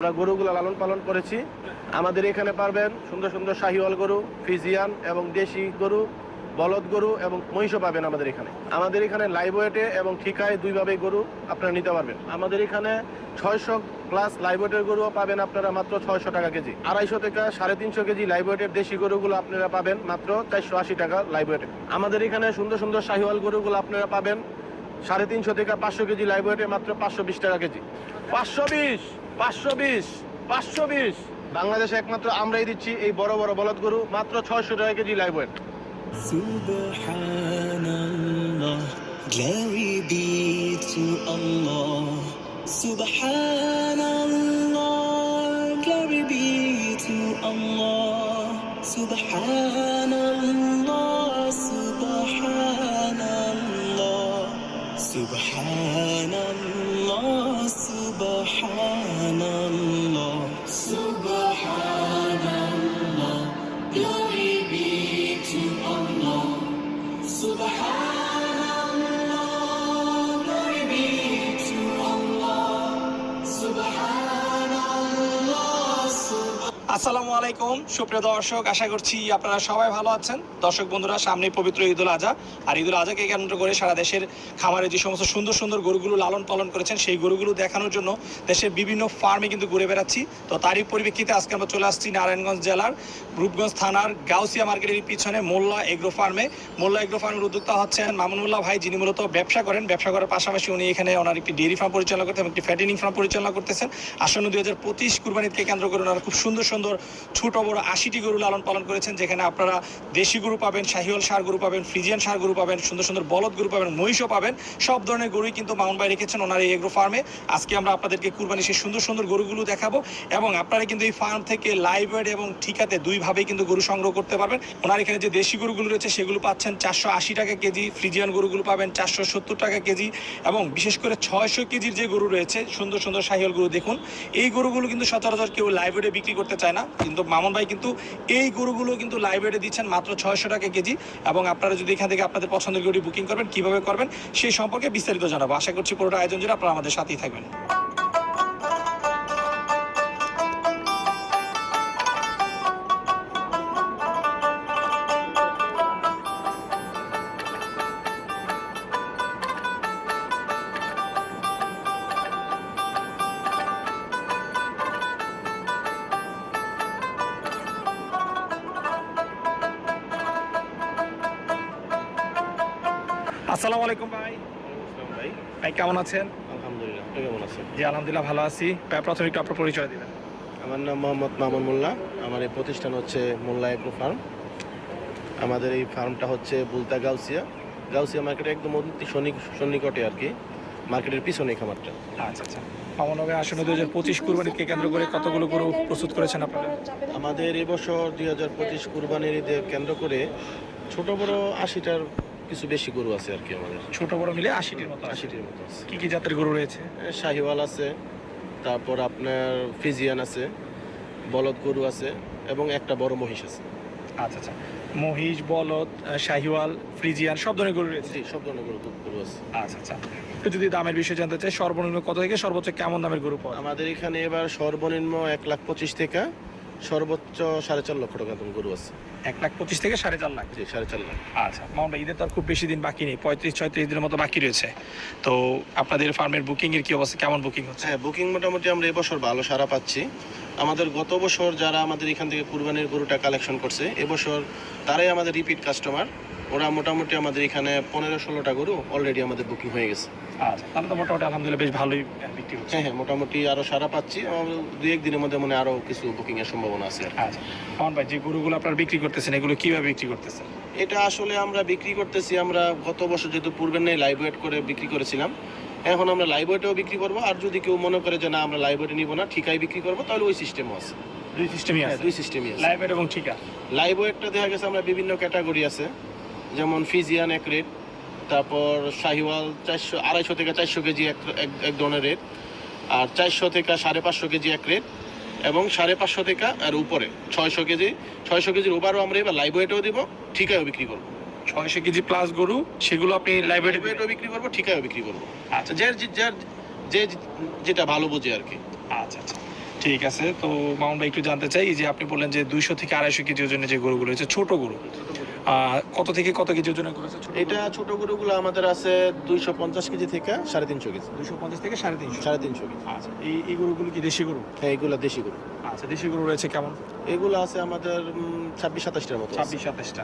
আমরা গরুগুলো লালন পালন করেছি। আমাদের এখানে পাবেন সুন্দর সুন্দর শাহিওয়াল গরু, ফ্রিজিয়ান এবং দেশি গরু, বলদ গরু এবং মহিষও পাবেন আমাদের এখানে। আমাদের এখানে লাইভ ওয়েটে এবং ঠিকায় দুইভাবে গরু আপনারা নিতে পারবেন। আমাদের এখানে 600 প্লাস লাইভ ওয়েটের গরুও পাবেন আপনারা মাত্র 600 টাকা কেজি। 250 থেকে 350 কেজি লাইভ ওয়েটের দেশি গরুগুলো আপনারা পাবেন মাত্র 480 টাকা লাইভ ওয়েটে। আমাদের এখানে সুন্দর সুন্দর শাহিওয়াল গরুগুলো আপনারা পাবেন 350 থেকে 500 কেজি লাইভ ওয়েটে মাত্র 520 টাকা কেজি। 520 520 520 বাংলাদেশে একমাত্র আমরাই দিচ্ছি এই বড় বড় বলদ গরু মাত্র 600 টাকা KG live weight. Subhanallah, glory be to Allah. Subhanallah, glory be to Allah. Subhanallah, Subhanallah, Subhanallah, Subhanallah, Subhanallah, glory be to Allah. Subhanallah, glory be to Allah. Subhanallah, আসসালামু আলাইকুম সুপ্রিয় দর্শক, আশা করছি আপনারা সবাই ভালো আছেন। দর্শক বন্ধুরা, সামনে পবিত্র ঈদুল আজহা, আর ঈদুল আজহাকে কেন্দ্র করে সারা দেশের খামারে যে সমস্ত সুন্দর সুন্দর গরুগুলো লালন পালন করেছেন সেই গরুগুলো দেখানোর জন্য দেশের বিভিন্ন ফার্মে কিন্তু ঘুরে বেড়াচ্ছি। তো তারই পরিপ্রেক্ষিতে আজকে আমরা চলে আসছি নারায়ণগঞ্জ জেলার রূপগঞ্জ থানার গাউসিয়া মার্কেটের পিছনে মোল্লা এগ্রো ফার্মে। মোল্লা এগ্রো ফার্মের উদ্যোক্তা হচ্ছেন মামুনুল্লাহ ভাই, যিনি মূলত ব্যবসা করেন। ব্যবসা করার পাশাপাশি উনি এখানে ওনার একটি ডেয়ারি ফার্ম পরিচালনা করতেন এবং একটি ফ্যাটেনিং ফার্ম পরিচালনা করতেছেন। আসন্ন 2025 কুরবানিকে কেন্দ্র করে ওনারা খুব সুন্দর সুন্দর ছোট বড় 80টি গরু লালন পালন করেছেন, যেখানে আপনারা দেশি গরু পাবেন, শাহিওয়াল ষাঁড় গরু পাবেন, ফ্রিজিয়ান ষাঁড় গরু পাবেন, সুন্দর সুন্দর বলদ গরু পাবেন, মহিষও পাবেন। সব ধরনের গরুই কিন্তু মামুন ভাই রেখেছেন ওনার এই এগ্রো ফার্মে। আজকে আমরা আপনাদেরকে কুরবানি সেই সুন্দর সুন্দর গরুগুলো দেখাবো এবং আপনারা কিন্তু এই ফার্ম থেকে লাইভ ওয়েট এবং ঠিকাতে দুইভাবেই কিন্তু গরু সংগ্রহ করতে পারবেন। ওনার এখানে যে দেশি গরুগুলো রয়েছে সেগুলো পাচ্ছেন 480 টাকা কেজি, ফ্রিজিয়ান গরুগুলো পাবেন 470 টাকা কেজি এবং বিশেষ করে 600 কেজির যে গরু রয়েছে সুন্দর সুন্দর শাহিওয়াল গরু, দেখুন এই গরুগুলো কিন্তু সচরাচর কেউ লাইভ ওয়েটে বিক্রি করতে চায় না, কিন্তু মামুন ভাই কিন্তু এই গরুগুলো কিন্তু লাইভ ওয়েটে দিচ্ছেন মাত্র 600 টাকা কেজি। এবং আপনারা যদি এখান থেকে আপনাদের পছন্দের গরু বুকিং করবেন, কিভাবে করবেন সেই সম্পর্কে বিস্তারিত জানাবো। আশা করছি পুরোটা আয়োজন জুড়ে আপনারা আমাদের সাথেই থাকবেন। আসসালামু আলাইকুম ভাই। ভাই ভাই কেমন আছেন? আলহামদুলিল্লাহ, আপনি কেমন আছেন? জি আলহামদুলিল্লাহ ভালো আছি। ভাই প্রথমে একটু আপনার পরিচয় দিবেন। আমার নাম মোহাম্মদ মামুন মোল্লা। আমার এই প্রতিষ্ঠান হচ্ছে মোল্লা এগ্রো ফার্ম। আমাদের এই ফার্মটা হচ্ছে বুলতা গাউসিয়া মার্কেটে একদম অতি সন্নিকটে আর কি, মার্কেটের পিছনে খামারটা। আচ্ছা আচ্ছা। মামুন ভাই, আসন্ন 2025 কুরবানিকে কেন্দ্র করে কতগুলো গরু প্রস্তুত করেছেন আপনারা? আমাদের এবছর 2025 কুরবানির ঈদে কেন্দ্র করে ছোট বড় 80টার কিছু বেশি গরু আছে আর কি। আমাদের ছোট বড় মিলে 80টির মতো। 80টির মতো আছে। কি কি জাতের গরু রয়েছে? শাহিওয়াল আছে, তারপর আপনার ফ্রিজিয়ান আছে, বলদ গরু আছে এবং একটা বড় মহিষ আছে। আচ্ছা আচ্ছা। মহিষ, বলদ, শাহিওয়াল, ফ্রিজিয়ান সব ধরনের গরু রয়েছে। জি, সব ধরনের গরু আছে। আচ্ছা আচ্ছা। একটু যদি দামের বিষয়ে জানতে চাই, সর্বনিম্ন কত থেকে সর্বোচ্চ কেমন দামের গরু পাওয়া যায়? আমাদের এখানে এবার সর্বনিম্ন 1,25,000 থেকে সর্বোচ্চ 4.5 লক্ষ টাকা দাম গরু আছে। 1,25,000 থেকে 4.5 লাখ। জি, 4.5 লাখ। আচ্ছা মামুন ভাই, ঈদের তো আর খুব বেশি দিন বাকি নেই, 35-36 দিনের মতো বাকি রয়েছে। তো আপনাদের ফার্মের বুকিং এর কি অবস্থা, কেমন বুকিং হচ্ছে? হ্যাঁ, বুকিং মোটামুটি আমরা এবছর ভালো সারা পাচ্ছি। আমাদের গত বছর যারা আমাদের এখান থেকে কুরবানির গরুটা কালেকশন করছে, এবছর তারাই আমাদের রিপিট কাস্টমার। ওরা মোটামুটি আমাদের এখানে 15-16টা গরু অলরেডি আমাদের বুকিং হয়ে গেছে। আচ্ছা, তাহলে তো মোটামুটি আলহামদুলিল্লাহ বেশ ভালোই বিক্রি হচ্ছে। হ্যাঁ, মোটামুটি আরও সারা পাচ্ছি। 2-1 দিনের মধ্যে মনে আরও কিছু বুকিংয়ের সম্ভাবনা আছে। আচ্ছা মামুন ভাই, যে গরুগুলো আপনারা বিক্রি করতেছেন এগুলো কিভাবে বিক্রি করতেছেন? এটা আসলে আমরা বিক্রি করতেছি, আমরা গত বছর যেহেতু পূর্বের নেই লাইভ ওয়েট করে বিক্রি করেছিলাম, এখন আমরা লাইভ ওয়েটেও বিক্রি করবো। আর যদি কেউ মনে করে যে না আমরা লাইভ ওয়েটে নিব না, ঠিকাই বিক্রি করবো, তাহলে ওই সিস্টেমও আছে। দুই সিস্টেমই আছে? দুই সিস্টেমই আছে, লাইভ ওয়েট এবং ঠিকা। লাইভ ওয়েটটা দেখা গেছে আমরা বিভিন্ন ক্যাটাগরি আছে, যেমন ফিজিয়ান এক রেট, তারপর শাহিওয়াল 250 থেকে 400 কেজি এক ধরনের রেট, আর 400 থেকে 550 কেজি এক রেট, এবং 550 থেকে আর উপরে 600 কেজির ওভারও আমরা এবার লাইভ ওয়েটেও দিব, ঠিকায়ও বিক্রি করবো। 600 কেজি প্লাস গরু সেগুলো আপনি লাইভ ওয়েটও বিক্রি করবো, ঠিকায়ও বিক্রি করবো। আচ্ছা, যে যেটা ভালো বোঝে আর কি। আচ্ছা আচ্ছা। ঠিক আছে, তো মামুন ভাই একটু জানতে চাই, এই যে আপনি বললেন যে 200 থেকে 250 কেজি ওজনের যে গরুগুলো হচ্ছে ছোট গরু, কত থেকে কত কেজি ওজনের গরু আছে? এটা ছোট গরুগুলো আমাদের আছে 250 কেজি থেকে 350 কেজি। 250 থেকে 350। 350 কেজি। আচ্ছা, এই গরুগুলো কি দেশি গরু? হ্যাঁ, এগুলো দেশি গরু। আচ্ছা, দেশি গরু রয়েছে কেমন? এগুলো আছে আমাদের 26-27টার মতো। 26-27টা।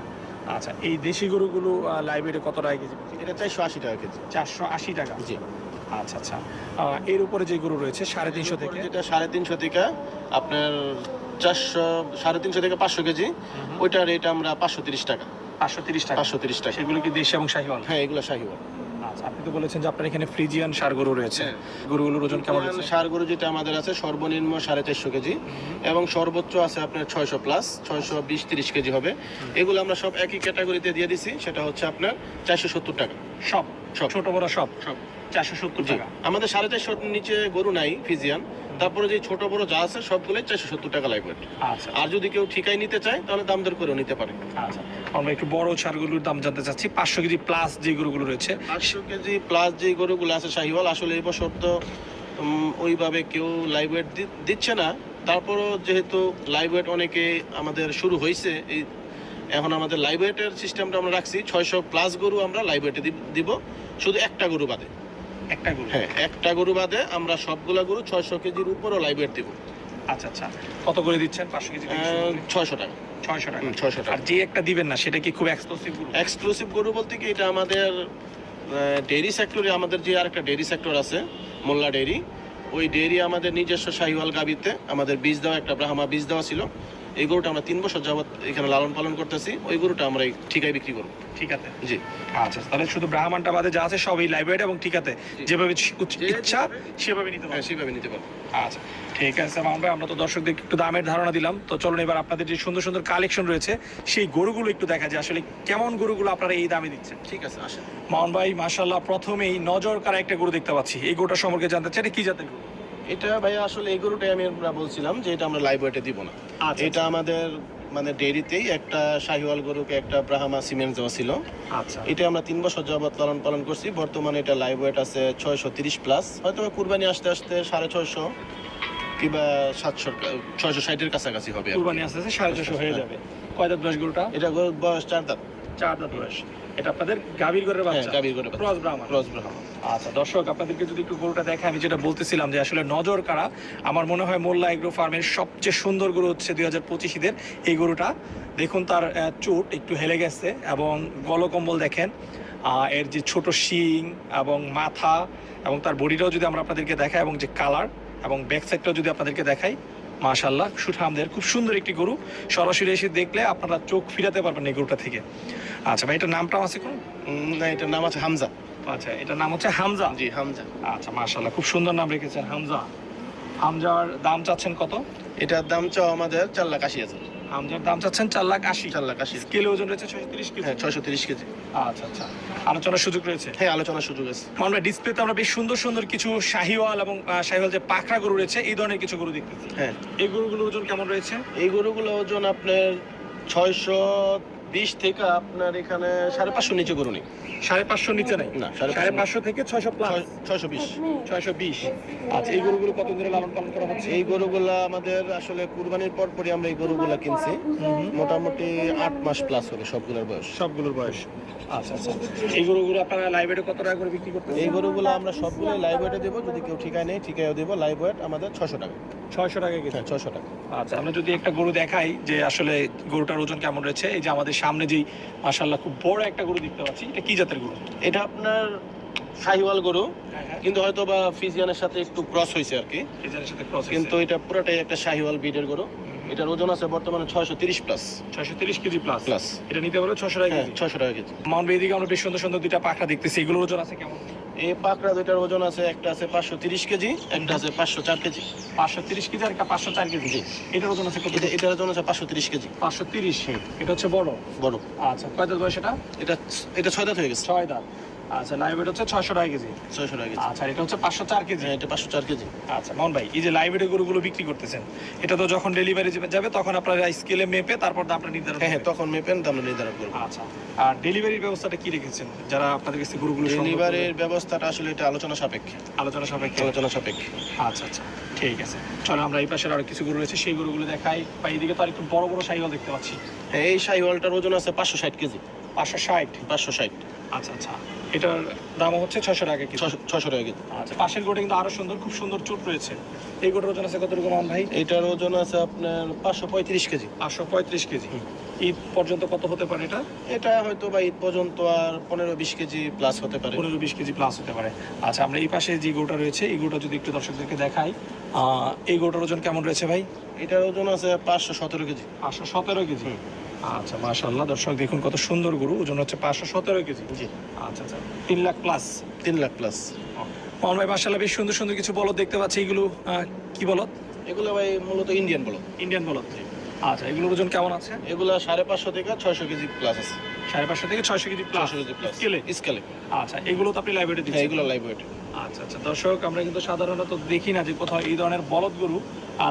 আচ্ছা, এই দেশি গরুগুলো লাইব্রেরি কত টাকা কেজি? এটা 480 টাকা কেজি। 480 টাকা। জি। আচ্ছা আচ্ছা, এর উপরে যে গরু রয়েছে 350 থেকে, যেটা 350 থেকে আপনার 400, 350 থেকে 500 কেজি, ওইটার রেট আমরা 530 টাকা। 530 টাকা। 530 টাকা। সেগুলো কি দেশি এবং শাহিওয়াল? হ্যাঁ, এগুলো শাহিওয়াল। আচ্ছা, আপনি তো বলেছেন যে আপনার এখানে ফ্রিজিয়ান ষাঁড় গরু রয়েছে। হ্যাঁ। গরুগুলোর ওজন কেমন রয়েছে? ষাঁড় গরু যেটা আমাদের আছে সর্বনিম্ন 450 কেজি এবং সর্বোচ্চ আছে আপনার 600 প্লাস, 620-30 কেজি হবে। এগুলো আমরা সব একই ক্যাটাগরিতে দিয়ে দিছি, সেটা হচ্ছে আপনার 470 টাকা। সব সব। ছোট বড় সব সব 470 জি। টাকা। আমাদের 450 নিচে গরু নাই ফিজিয়ান, তারপরে যে ছোট বড় যা আছে সবগুলোই 470 টাকা লাইভ ওয়েট। আচ্ছা আর যদি কেউ ঠিকাই নিতে চায় তাহলে দাম দর করেও নিতে পারে। আচ্ছা, আমরা একটু বড় ষাঁড়গুলোর দাম জানতে চাচ্ছি। 500 কেজি প্লাস যে গরুগুলো রয়েছে, 500 কেজি প্লাস যে গরুগুলো আছে শাহিওয়াল, আসলে এই বছর তো ওইভাবে কেউ লাইভ ওয়েট দিচ্ছে না। তারপরও যেহেতু লাইভ ওয়েট অনেকে আমাদের শুরু হয়েছে, এই এখন আমাদের লাইভ ওয়েটের সিস্টেমটা আমরা রাখছি 600 প্লাস গরু আমরা লাইভ ওয়েটে দিব, শুধু একটা গরু বাদে। একটা গরু? হ্যাঁ, একটা গরু বাদে আমরা সবগুলা গরু 600 কেজির উপরও লাইভ ওয়েট দিব। আচ্ছা আচ্ছা, কত করে দিচ্ছেন 500 কেজি? 600 টাকা। 600 টাকা। 600 টাকা। আর যে একটা দিবেন না সেটা কি খুব এক্সক্লুসিভ গরু? এক্সক্লুসিভ গরু বলতে কি, এটা আমাদের ডেইরি সেক্টরে, আমাদের যে আরেকটা ডেইরি সেক্টর আছে মোল্লা ডেইরি, ওই ডেইরি আমাদের নিজস্ব শাহিওয়াল গাবিতে আমাদের বীজ দেওয়া একটা ব্রাহ্মা বীজ দেওয়া ছিল। এই গরুটা আমরা 3 বছর যাবত এখানে লালন পালন করতেছি। ওই গরুটা আমরা এই ঠিকায় বিক্রি করবো। ঠিক আছে। জি। আচ্ছা, তাহলে শুধু ব্রাহ্মণটা বাদে যা আছে সবই লাইভ ওয়েট এবং ঠিক আছে, যেভাবে ইচ্ছা সেভাবে নিতে হ্যাঁ, পারবে। সেভাবে নিতে পারবো। আচ্ছা ঠিক আছে মামুন ভাই, আমরা তো দর্শকদের একটু দামের ধারণা দিলাম, তো চলুন এবার আপনাদের যে সুন্দর সুন্দর কালেকশন রয়েছে সেই গরুগুলো একটু দেখা যায় আসলে কেমন গরুগুলো আপনারা এই দামে দিচ্ছেন। ঠিক আছে, আসেন। মামুন ভাই মাশাআল্লাহ, প্রথমেই নজর কাড়া একটা গরু দেখতে পাচ্ছি। এই গরুটা সম্পর্কে জানতে চাই, এটা কি জাতের গরু? এটা ভাই আসলে এই গরুটাই আমি বলছিলাম যে এটা আমরা লাইভ ওয়েটে দিব না। আচ্ছা, এটা আমাদের মানে ডেইরিতেই একটা শাহিওয়াল গরুকে একটা ব্রাহ্মা সিমেন্ট দেওয়া ছিল। আচ্ছা, এটা আমরা 3 বছর যাবত লালন পালন করছি। বর্তমানে এটা লাইভ ওয়েট আছে 630 প্লাস, হয়তো কুরবানি আসতে আসতে 650 কিংবা 660-এর কাছাকাছি হবে আর কি। কুরবানি আসতে আসতে 650 হয়ে যাবে। কয় দাঁত বয়স গরুটা? এটা গরুর বয়স 4 দাঁত। 4 দাঁত বয়স। এটা আপনাদের গাভীর ঘরের হ্যাঁ, বাচ্চা? গাভীর গরু, ক্রস ব্রাহ্মণ। ক্রস ব্রাহ্মা। আচ্ছা দর্শক, আপনাদেরকে যদি একটু গরুটা দেখে, আমি যেটা বলতেছিলাম যে আসলে নজর কাড়া, আমার মনে হয় মোল্লা এগ্রো ফার্মের সবচেয়ে সুন্দর গরু হচ্ছে 2025 ঈদের এই গরুটা। দেখুন তার চোট একটু হেলে গেছে এবং গলকম্বল দেখেন, এর যে ছোট শিং এবং মাথা এবং তার বডিটাও যদি আমরা আপনাদেরকে দেখাই এবং যে কালার এবং ব্যাক সাইডটাও যদি আপনাদেরকে দেখাই, মাশাআল্লাহ সুঠামদের খুব সুন্দর একটি গরু। সরাসরি এসে দেখলে আপনারা চোখ ফিরাতে পারবেন এই গরুটা থেকে। আচ্ছা ভাই, এটার নামটা আছে কোন? না, এটার নাম আছে হামজা। আচ্ছা, এটার নাম হচ্ছে হামজা? জি, হামজা। আচ্ছা মাশাআল্লাহ, খুব সুন্দর নাম রেখেছেন হামজা। হামজার দাম চাচ্ছেন কত? এটার দাম চাও আমাদের 4,80,000। হামজার দাম চাচ্ছেন 4,80,000। 4,80,000। স্কেলে ওজন রয়েছে 630 কেজি। হ্যাঁ, 630 কেজি। আচ্ছা আচ্ছা, আলোচনার সুযোগ রয়েছে? হ্যাঁ, আলোচনার সুযোগ আছে। আমরা ডিসপ্লেতে আমরা বেশ সুন্দর সুন্দর কিছু শাহিওয়াল এবং শাহিওয়াল যে পাখরা গরু রয়েছে এই ধরনের কিছু গরু দেখতেছি। হ্যাঁ, এই গরুগুলোর ওজন কেমন রয়েছে? এই গরুগুলো ওজন আপনার 620 থেকে আপনার এখানে 550 নিচে গরু নেই। 550 নিচে নাই? না, 550 থেকে 600 প্লাস। 620। 620। আচ্ছা, এই গরুগুলো কত ধরে লালন পালন করা হচ্ছে? এই গরুগুলো আমাদের আসলে কুরবানির পরপরই আমরা এই গরুগুলো কিনছি। মোটামুটি 8 মাস প্লাস হবে সবগুলোর বয়স। সবগুলোর বয়স। আচ্ছা আচ্ছা, এই গরুগুলো আপনারা লাইভ ওয়েটে কত টাকা করে বিক্রি করতে? এই গরুগুলো আমরা সবগুলো লাইভ ওয়েটে দেবো, যদি কেউ ঠিকায় নেই ঠিকায়ও দেবো। লাইভ ওয়েট আমাদের 600 টাকা। 600 টাকা কেজি? হ্যাঁ, 600 টাকা। আচ্ছা, আমরা যদি একটা গরু দেখাই যে আসলে গরুটার ওজন কেমন রয়েছে, এই যে আমাদের সামনে যেই মাশাআল্লাহ খুব বড় একটা গরু দেখতে পাচ্ছি, এটা কি জাতের গরু? এটা আপনার শাহিওয়াল গরু, হ্যাঁ হ্যাঁ, কিন্তু হয়তো বা ফিজিয়ানের সাথে একটু ক্রস হয়েছে আর কি। এটার সাথে ক্রস কিন্তু এটা পুরোটাই একটা শাহিওয়াল ব্রিডের গরু। এটার ওজন আছে বর্তমানে 630 প্লাস। 630 KG plus. প্লাস। এটা নিতে পারবে 600 টাকা হ্যাঁ, কেজি। 600 টাকা কেজি। মাউন্ট এদিকে আমরা বেশ সুন্দর সুন্দর দুইটা পাখা দেখতেছি, এগুলোর ওজন আছে কেমন? এই পাকড়া দুইটার ওজন আছে, একটা আছে 530 কেজি, একটা আছে 504 কেজি। 530 কেজি আর একটা 504 কেজি। জি। এটার ওজন আছে কত? এটার ওজন আছে 530 কেজি। 530। এটা হচ্ছে বড়। বড়। আচ্ছা, কয় দাঁত বয়স এটা? এটা 6 দাঁত হয়ে গেছে। 6 দাঁত। আচ্ছা লাইভ ওয়েট হচ্ছে 600 টাকা কেজি। 600 টাকা কেজি। আচ্ছা এটা হচ্ছে 504 কেজি। হ্যাঁ, এটা 504 কেজি। আচ্ছা মামুন ভাই, এই যে লাইভ ওয়েটের গরুগুলো বিক্রি করতেছেন, এটা তো যখন ডেলিভারি যাবে তখন আপনারা স্কেলে মেপে তারপর দামটা নির্ধারণ হ্যাঁ, করবেন। তখন মেপেন দাম নির্ধারণ করবো। আচ্ছা, আর ডেলিভারির ব্যবস্থাটা কি রেখেছেন যারা আপনাদের কাছে গরুগুলো সংগ্রহ করবে? ডেলিভারির ব্যবস্থাটা আসলে এটা আলোচনা সাপেক্ষে। আলোচনা সাপেক্ষে। আলোচনা সাপেক্ষে। আচ্ছা আচ্ছা ঠিক আছে, চলো আমরা এই পাশের আরো কিছু গরু রয়েছে সেই গরুগুলো দেখাই। বা এইদিকে তো আর একটু বড় বড় সাইকেল দেখতে পাচ্ছি। হ্যাঁ, এই শাহিওয়ালটার ওজন আছে 560 কেজি। 560। 560। আচ্ছা আচ্ছা, এটার দাম হচ্ছে 600 টাকা কেজি। 600 টাকা কেজি। আচ্ছা, পাশের গোটা কিন্তু আরো সুন্দর, খুব সুন্দর চুট রয়েছে। এই গোটার ওজন আছে কতটুকু মামুন ভাই? এটার ওজন আছে আপনার 535 কেজি। 535 কেজি। ঈদ পর্যন্ত কত হতে পারে এটা? এটা হয়তো বা ঈদ পর্যন্ত আর 15-20 কেজি প্লাস হতে পারে। 15-20 কেজি প্লাস হতে পারে। আচ্ছা, আমরা এই পাশে যে গোটা রয়েছে এই গোটা যদি একটু দর্শকদেরকে দেখাই, এই গোটার ওজন কেমন রয়েছে ভাই? এটার ওজন আছে 517 কেজি। 517 কেজি। আচ্ছা মাশাআল্লাহ, দর্শক দেখুন কত সুন্দর গরু, ওজন হচ্ছে 517 কেজি। জি। আচ্ছা আচ্ছা, 3 লাখ প্লাস। 3 লাখ প্লাস। মামুন ভাই মাশাআল্লাহ বেশ সুন্দর সুন্দর কিছু বলদ দেখতে পাচ্ছি। এগুলো কি বলদ? এগুলো ভাই মূলত ইন্ডিয়ান বলো। ইন্ডিয়ান বলদ। আচ্ছা, এগুলোর ওজন কেমন আছে? এগুলো 550 থেকে 600 কেজি প্লাস আছে। 550 থেকে 600 কেজি প্লাস। 600 কেজি প্লাস স্কেলে? স্কেলে। আচ্ছা, এগুলো তো আপনি লাইব্রেরি হ্যাঁ, দিচ্ছেন? এগুলো লাইভ ওয়েট। আচ্ছা আচ্ছা, দর্শক আমরা কিন্তু সাধারণত দেখি না যে কোথাও এই ধরনের বলদ গরু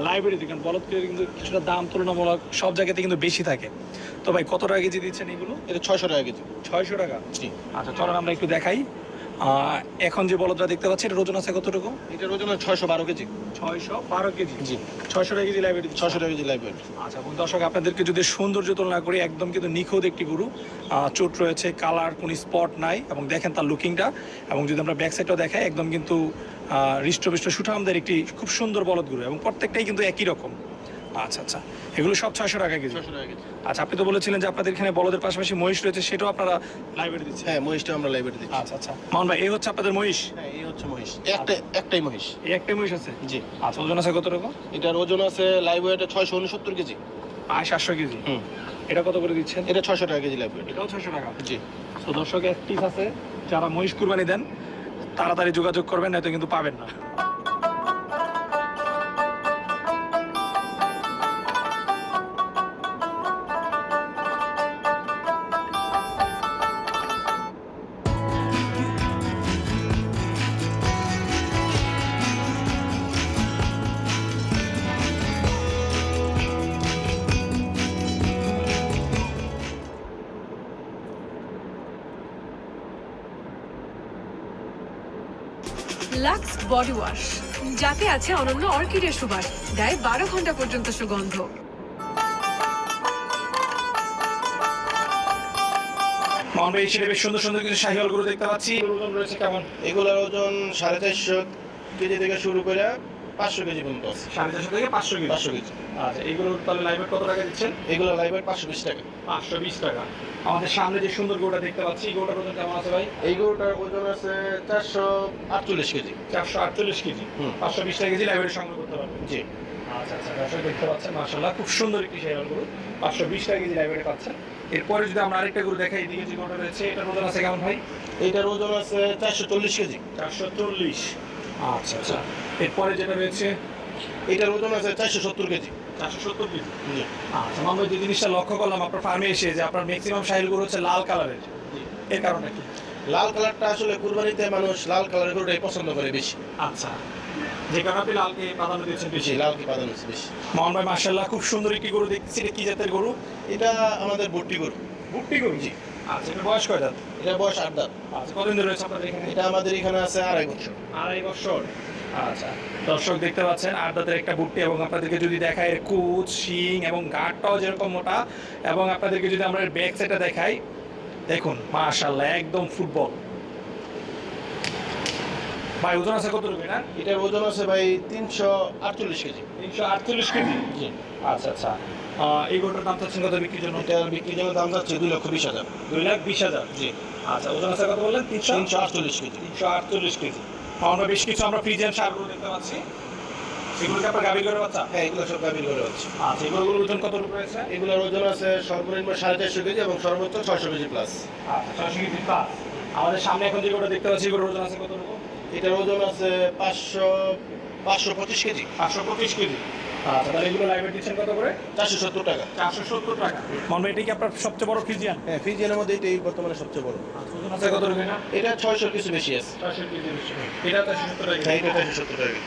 লাইব্রেরিতে, কারণ বলদ গরু কিন্তু কিছুটা দাম তুলনামূলক সব জায়গাতে কিন্তু বেশি থাকে। তো ভাই কত টাকা কেজি দিচ্ছেন এগুলো? এটা 600 টাকা কেজি। 600 টাকা। জি। আচ্ছা চলেন আমরা একটু দেখাই। এখন যে বলদটা দেখতে পাচ্ছি এটার ওজন আছে কতটুকু? এটার ওজন 612 কেজি। 612 কেজি। জি। 600 টাকা কেজি লাইব্রেরি। 600 টাকা কেজি লাইভ ওয়েট। আচ্ছা, এবং দর্শক আপনাদেরকে যদি সৌন্দর্য তুলনা করি, একদম কিন্তু নিখুঁত একটি গরু। চোট রয়েছে, কালার কোনো স্পট নাই, এবং দেখেন তার লুকিংটা। এবং যদি আমরা ব্যাক সাইডটাও দেখাই, একদম কিন্তু হৃষ্টপুষ্ট সুঠামদের একটি খুব সুন্দর বলদ গরু, এবং প্রত্যেকটাই কিন্তু একই রকম। আচ্ছা আচ্ছা, এগুলো সব 600 টাকা কেজি। 600 টাকা কেজি। আচ্ছা, আপনি তো বলেছিলেন যে আপনাদের এখানে বলদের পাশাপাশি মহিষ রয়েছে, সেটাও আপনারা লাইব্রেরি দিচ্ছেন? হ্যাঁ, মহিষটা আমরা লাইভ ওয়েট দিচ্ছি। আচ্ছা আচ্ছা, মামুন ভাই এই হচ্ছে আপনাদের মহিষ? হ্যাঁ, এই হচ্ছে মহিষ। একটাই মহিষ। এই একটাই মহিষ আছে? জি। আচ্ছা, ওজন আছে কতটুকু? এটার ওজন আছে লাইভ ওয়েটে 669 কেজি। 700 কেজি। হুম। এটা কত করে দিচ্ছেন? এটা 600 টাকা কেজি লাইভ ওয়েট। এটাও 600 টাকা। জি। তো দর্শক এক পিস আছে, যারা মহিষ কুরবানি দেন তাড়াতাড়ি যোগাযোগ করবেন, নয়তো কিন্তু পাবেন না। লাক্স বডি ওয়াশ, যাতে আছে অনন্য অর্কিডের সুবাস, দেয় 12 ঘন্টা পর্যন্ত সুগন্ধ। মামুন ভাই সেটা বেশ সুন্দর সুন্দর কিছু শাহিওয়াল গরু দেখতে পাচ্ছি। ওজন রয়েছে কেমন? এগুলোর ওজন 450 কেজি থেকে শুরু করে 500 কেজি পর্যন্ত আছে। 450 থেকে 500 কেজি। 500 কেজি। আচ্ছা, এইগুলোর তাহলে লাইভে কত টাকা দিচ্ছেন? এগুলো লাইভ ওয়েট 520 টাকা। 520 টাকা। আমাদের সামনে যে সুন্দর গরুটা দেখতে পাচ্ছি, এই গরুটার ওজন কেমন আছে ভাই? এই গরুটার ওজন আছে 448 কেজি। 448 কেজি। হুম। 520 টাকা কেজি লাইব্রেরি সংগ্রহ করতে পারবেন। জি। আচ্ছা আচ্ছা, দর্শক দেখতে পাচ্ছেন মাশাআল্লাহ খুব সুন্দর একটি শাহিওয়াল গরু, 520 টাকা কেজি লাইব্রেরি পাচ্ছেন। এরপরে যদি আমরা আরেকটা গরু দেখাই, এদিকে যে গরুটা রয়েছে এটার ওজন আছে কেমন ভাই? এইটার ওজন আছে 440 কেজি। 440। আচ্ছা আচ্ছা, এরপরে যেটা রয়েছে এটার ওজন আছে 470 কেজি। 470 কেজি। জি। আচ্ছা, আমরা যে জিনিসটা লক্ষ্য করলাম আপনার ফার্মে এসে, যে আপনার ম্যাক্সিমাম শাহিওয়াল গরু হচ্ছে লাল কালারের, এর কারণটা কি? লাল কালারটা আসলে কুরবানিতে মানুষ লাল কালারের গরুটাই পছন্দ করে বেশি। আচ্ছা, যে কারণে আপনি লালকে প্রাধান্য দিচ্ছেন বেশি। বেশি লালকে প্রাধান্য দিচ্ছে বেশি। মোহন ভাই মাশাআল্লাহ খুব সুন্দর একটি গরু দেখতেছি। এটা কি জাতের গরু? এটা আমাদের ভুট্টি গরু। ভুট্টি গরু? জি। আচ্ছা, এটা বয়স কয় দাঁত? এটা বয়স 8 দাঁত। আচ্ছা, কতদিন ধরে রয়েছে আপনাদের এখানে? এটা আমাদের এখানে আছে 2.5 বছর। 2.5 বছর। আচ্ছা, দর্শক দেখতে পাচ্ছেন 8 দাঁতের একটা ভুট্টি, এবং আপনাদেরকে যদি দেখায় এর কুচ, শিং এবং গাঁটটাও যেরকম মোটা, এবং আপনাদেরকে যদি আমরা এর ব্যাক সাইডটা দেখাই, দেখুন মাশাআল্লাহ একদম ফুটবল। ভাই ওজন আছে কতটুকু এটা? এটার ওজন আছে ভাই 348 কেজি। 348 কেজি। জি। আচ্ছা আচ্ছা, এই গরুটার দাম চাচ্ছেন কত বিক্রির জন্য? এটার বিক্রির জন্য দাম যাচ্ছে 2,20,000। 2,20,000। জি। আচ্ছা, ওজন আছে কত বললেন? 348 কেজি। 348 কেজি। আমরা বেশ কিছু আমরা ফ্রিজিয়ান সারগুলো দেখতে পাচ্ছি। এগুলোকে আপনার গাভী গরুর বাচ্চা? হ্যাঁ, এগুলো সব গাভীর গরু আছে। আচ্ছা, এগুলোর ওজন কতটুকু রয়েছে? এগুলোর ওজন আছে সর্বনিম্ন 450 কেজি এবং সর্বোচ্চ 600 কেজি প্লাস। আচ্ছা, 600 কেজি প্লাস। আমাদের সামনে এখন যে গরুটা দেখতে পাচ্ছি, এগুলোর ওজন আছে কতটুকু? এটার ওজন আছে 525 কেজি। 525 কেজি। আচ্ছা, তাহলে এগুলো লাইভ দিচ্ছেন কত করে? 470 টাকা। 470 টাকা। মানবে এটা কি আপনার সবচেয়ে বড় ফিজিয়ান? হ্যাঁ, ফিজিয়ানের মধ্যে এটাই বর্তমানে সবচেয়ে বড়। ওজন আছে কত রকম? এটা 600 কিছু বেশি আছে। 400 কেজি বেশি। এটা 470 টাকা। হ্যাঁ, এটা 470 টাকা।